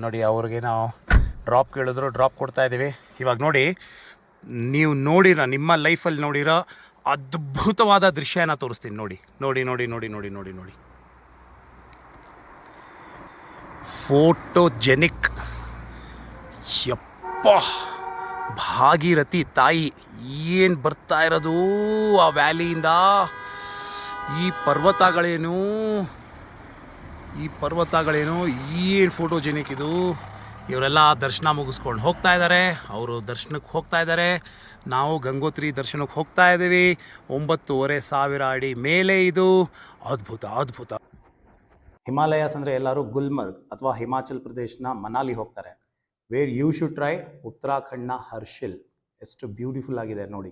ನೋಡಿ ಅವ್ರಿಗೆ ನಾವು ಡ್ರಾಪ್ ಕೇಳಿದ್ರು ಡ್ರಾಪ್ ಕೊಡ್ತಾಯಿದ್ದೀವಿ. ಇವಾಗ ನೋಡಿ, ನೀವು ನೋಡಿರೋ ನಿಮ್ಮ ಲೈಫಲ್ಲಿ ನೋಡಿರೋ ಅದ್ಭುತವಾದ ದೃಶ್ಯನ ತೋರಿಸ್ತೀನಿ. ನೋಡಿ ನೋಡಿ ನೋಡಿ ನೋಡಿ ನೋಡಿ ನೋಡಿ ನೋಡಿ ಫೋಟೋಜೆನಿಕ್. ಯಪ್ಪ, ಭಾಗೀರಥಿ ತಾಯಿ ಏನು ಬರ್ತಾ ಇರೋದು ಆ ವ್ಯಾಲಿಯಿಂದ. ಈ ಪರ್ವತಗಳೇನು ಏನು ಫೋಟೋಜೆನಿಕ್ ಇದು. ಇವರೆಲ್ಲ ದರ್ಶನ ಮುಗಿಸ್ಕೊಂಡು ಹೋಗ್ತಾ ಇದ್ದಾರೆ, ಅವರು ದರ್ಶನಕ್ಕೆ ಹೋಗ್ತಾ ಇದ್ದಾರೆ. ನಾವು ಗಂಗೋತ್ರಿ ದರ್ಶನಕ್ಕೆ ಹೋಗ್ತಾ ಇದ್ದೀವಿ. 9,500 ಅಡಿ ಮೇಲೆ ಇದು. ಅದ್ಭುತ ಅದ್ಭುತ. ಹಿಮಾಲಯಸ್ ಅಂದರೆ ಎಲ್ಲರೂ ಗುಲ್ಮರ್ಗ್ ಅಥವಾ ಹಿಮಾಚಲ್ ಪ್ರದೇಶನ ಮನಾಲಿ ಹೋಗ್ತಾರೆ. ವೇರ್ ಯು ಶುಡ್ ಟ್ರೈ ಉತ್ತರಾಖಂಡ್ನ ಹರ್ಷಿಲ್. ಎಷ್ಟು ಬ್ಯೂಟಿಫುಲ್ ಆಗಿದೆ ನೋಡಿ.